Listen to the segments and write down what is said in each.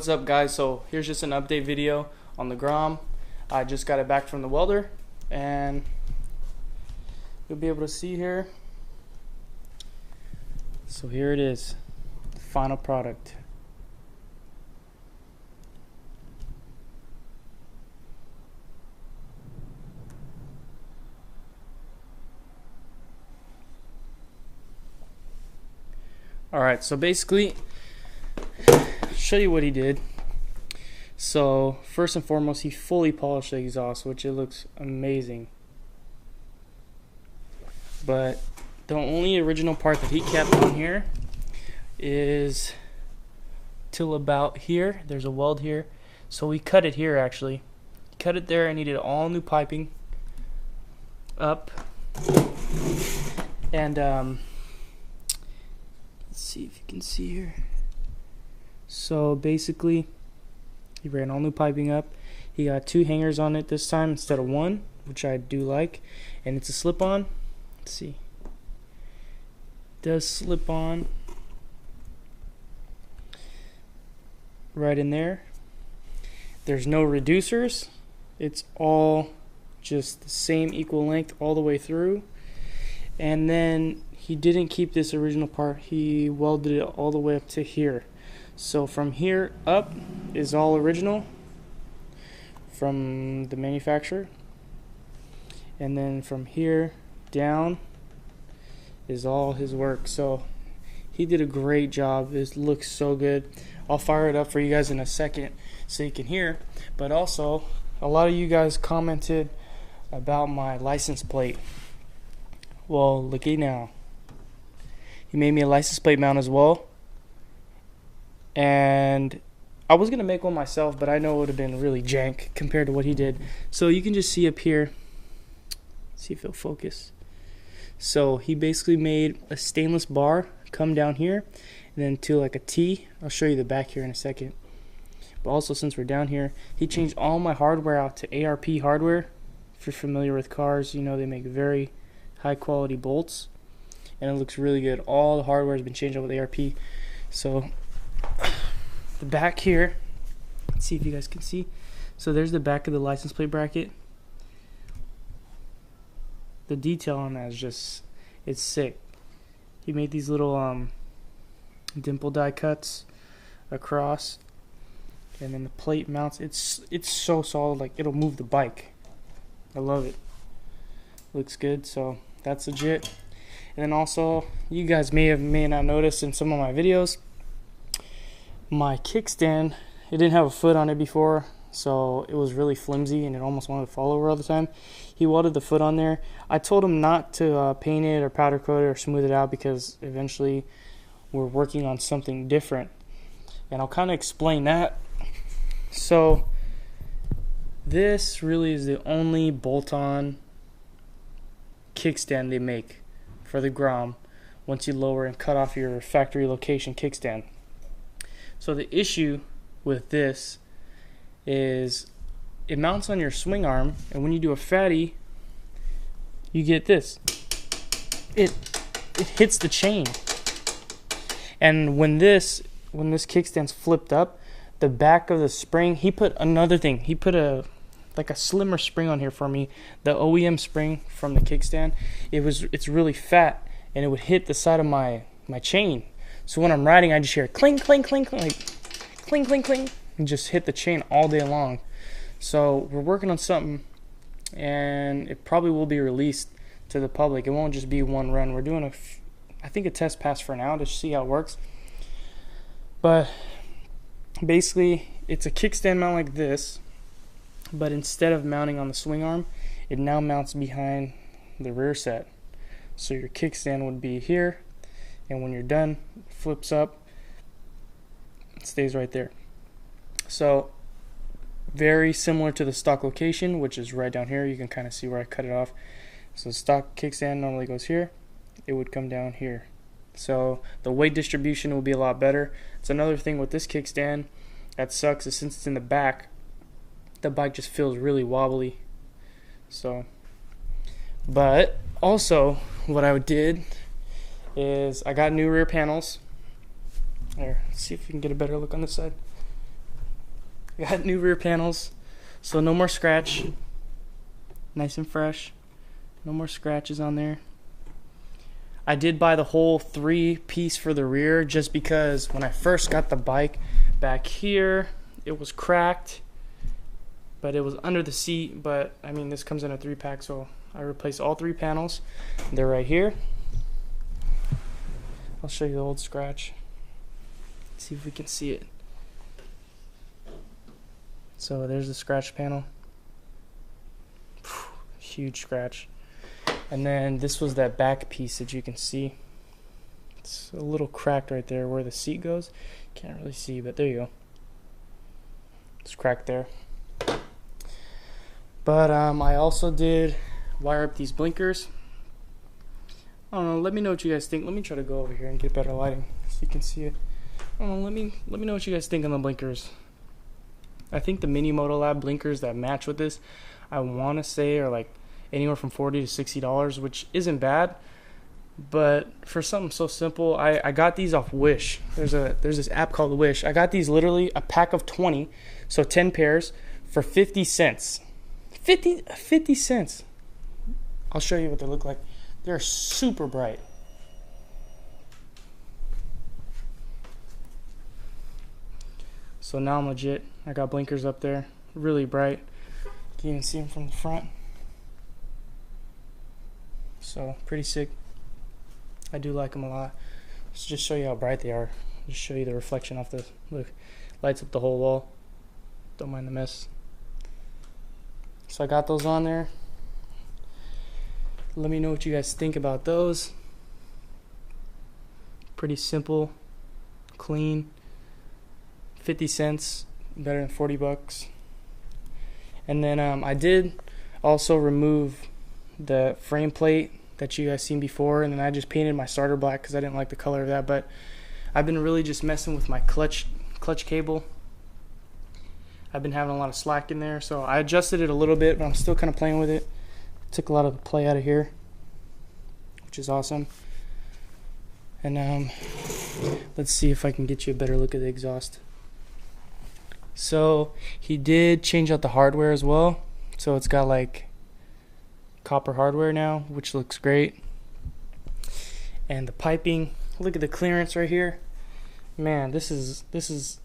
what's up guys? So here's just an update video on the Grom. I just got it back from the welder and you'll be able to see here. So here it is, the final product. Alright, so basically, I'll show you what he did. So first and foremost, he fully polished the exhaust, which it looks amazing. But the only original part that he kept on here is till about here. There's a weld here, so we cut it here actually. Cut it there and he did all new piping up. And let's see if you can see here. So basically, he ran all new piping up. He got 2 hangers on it this time instead of 1, which I do like. And it's a slip-on. Let's see. It does slip on right in there. There's no reducers. It's all just the same equal length all the way through. And then he didn't keep this original part. He welded it all the way up to here. So from here up is all original from the manufacturer, and then from here down is all his work. So he did a great job. It looks so good. I'll fire it up for you guys in a second so you can hear. But also, a lot of you guys commented about my license plate. Well, looky now. He made me a license plate mount as well. And I was going to make one myself, but I know it would have been really jank compared to what he did. So you can just see up here. See if it'll focus. So he basically made a stainless bar come down here and then to like a T. I'll show you the back here in a second. But also, since we're down here, he changed all my hardware out to ARP hardware. If you're familiar with cars, you know they make very high quality bolts. And it looks really good. All the hardware has been changed out with ARP. So the back here, let's see if you guys can see. So there's the back of the license plate bracket. The detail on that is just, it's sick. He made these little dimple die cuts across, and then the plate mounts. It's so solid, like it'll move the bike. I love it. Looks good. So that's legit. And then also, you guys may not notice in some of my videos, my kickstand, it didn't have a foot on it before, so it was really flimsy and it almost wanted to fall over all the time. He welded the foot on there. I told him not to paint it or powder coat it or smooth it out because eventually we're working on something different. And I'll kind of explain that. So this really is the only bolt-on kickstand they make for the Grom once you lower and cut off your factory location kickstand. So the issue with this is it mounts on your swing arm, and when you do a fatty, you get this. It hits the chain. And when this kickstand's flipped up, the back of the spring, he put another thing. He put a slimmer spring on here for me, the OEM spring from the kickstand. It's really fat, and it would hit the side of my chain. So when I'm riding, I just hear cling, cling, cling, cling, like cling, cling, cling, and just hit the chain all day long. So we're working on something, and it probably will be released to the public. It won't just be one run. We're doing I think a test pass for now to see how it works. But basically, it's a kickstand mount like this, but instead of mounting on the swing arm, it now mounts behind the rear set. So your kickstand would be here, and when you're done, it flips up, it stays right there. So very similar to the stock location, which is right down here. You can kind of see where I cut it off. So the stock kickstand normally goes here, it would come down here. So the weight distribution will be a lot better. It's another thing with this kickstand that sucks is since it's in the back, the bike just feels really wobbly. So, but also what I did is I got new rear panels. There, let's see if we can get a better look on this side. got new rear panels, so no more scratch. Nice and fresh. No more scratches on there. I did buy the whole 3-piece for the rear just because when I first got the bike back here, it was cracked, but it was under the seat. But I mean, this comes in a 3-pack, so I replaced all 3 panels. They're right here. I'll show you the old scratch. See if we can see it. So there's the scratch panel. Huge scratch. And then this was that back piece that you can see. It's a little cracked right there where the seat goes. Can't really see, but there you go. It's cracked there. But I also did wire up these blinkers. I don't know, let me know what you guys think. Let me try to go over here and get better lighting so you can see it. I don't know, let me know what you guys think on the blinkers. I think the Mini Moto Lab blinkers that match with this, I want to say are like anywhere from $40 to $60, which isn't bad. But for something so simple, I got these off Wish. There's this app called Wish. I got these literally a pack of 20, so 10 pairs for 50 cents. 50 cents. I'll show you what they look like. They're super bright. So now I'm legit. I got blinkers up there, really bright. You can even see them from the front. So pretty sick. I do like them a lot. Let's just show you how bright they are. Just show you the reflection off the, look, lights up the whole wall. Don't mind the mess. So I got those on there. Let me know what you guys think about those. Pretty simple, clean, 50 cents, better than 40 bucks. And then I did also remove the frame plate that you guys seen before, and then I just painted my starter black because I didn't like the color of that. But I've been really just messing with my clutch cable. I've been having a lot of slack in there, so I adjusted it a little bit, but I'm still kind of playing with it. Took a lot of the play out of here, which is awesome. And let's see if I can get you a better look at the exhaust. So he did change out the hardware as well, so it's got like copper hardware now, which looks great. And the piping, look at the clearance right here. Man, this is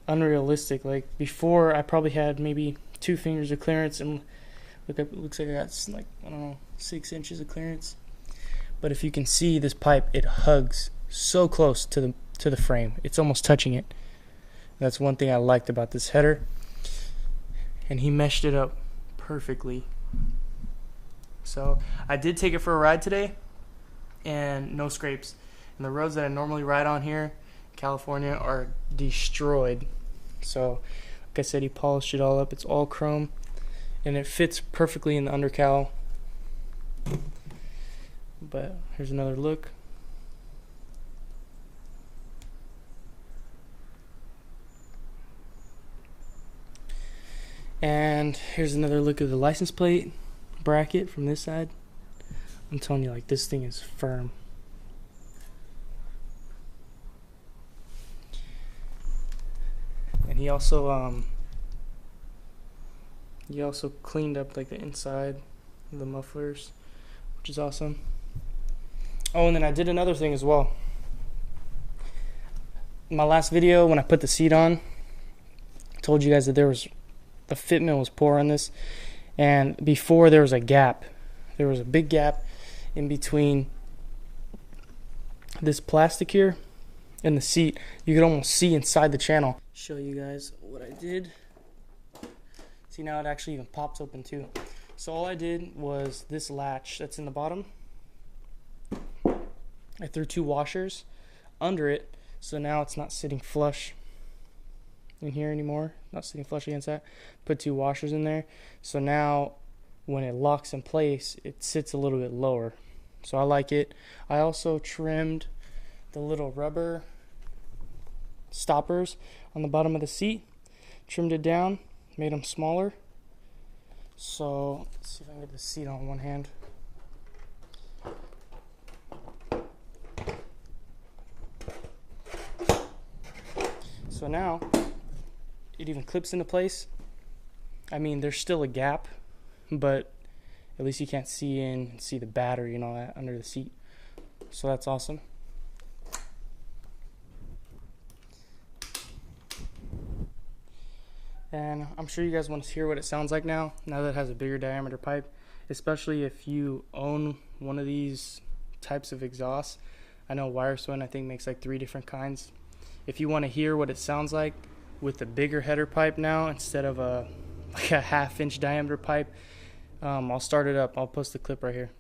unrealistic. Like before, I probably had maybe 2 fingers of clearance, and look, it looks like I got like, I don't know, 6 inches of clearance. But if you can see this pipe, it hugs so close to the frame. It's almost touching it. That's one thing I liked about this header. And he meshed it up perfectly. So I did take it for a ride today, and no scrapes. And the roads that I normally ride on here in California are destroyed. So like I said, he polished it all up. It's all chrome, and it fits perfectly in the undercowl. But here's another look. And here's another look at the license plate bracket from this side. I'm telling you, like, this thing is firm. And he also cleaned up like the inside of the mufflers, which is awesome. Oh, and then I did another thing as well. In my last video, when I put the seat on, I told you guys that the fitment was poor on this, and before there was a gap. There was a big gap in between this plastic here and the seat. You could almost see inside the channel. Show you guys what I did. See, now it actually even pops open too. So all I did was this latch that's in the bottom, I threw 2 washers under it, so now it's not sitting flush in here anymore, not sitting flush against that. Put 2 washers in there, so now when it locks in place, it sits a little bit lower. So I like it. I also trimmed the little rubber stoppers on the bottom of the seat, trimmed it down, made them smaller. So let's see if I can get the seat on one hand. So now it even clips into place. I mean, there's still a gap, but at least you can't see the battery and all that under the seat. So that's awesome. And I'm sure you guys want to hear what it sounds like now that it has a bigger diameter pipe, especially if you own one of these types of exhausts. I know Wireswin, I think, makes like 3 different kinds. If you want to hear what it sounds like with the bigger header pipe now instead of like a 1/2 inch diameter pipe, I'll start it up. I'll post the clip right here.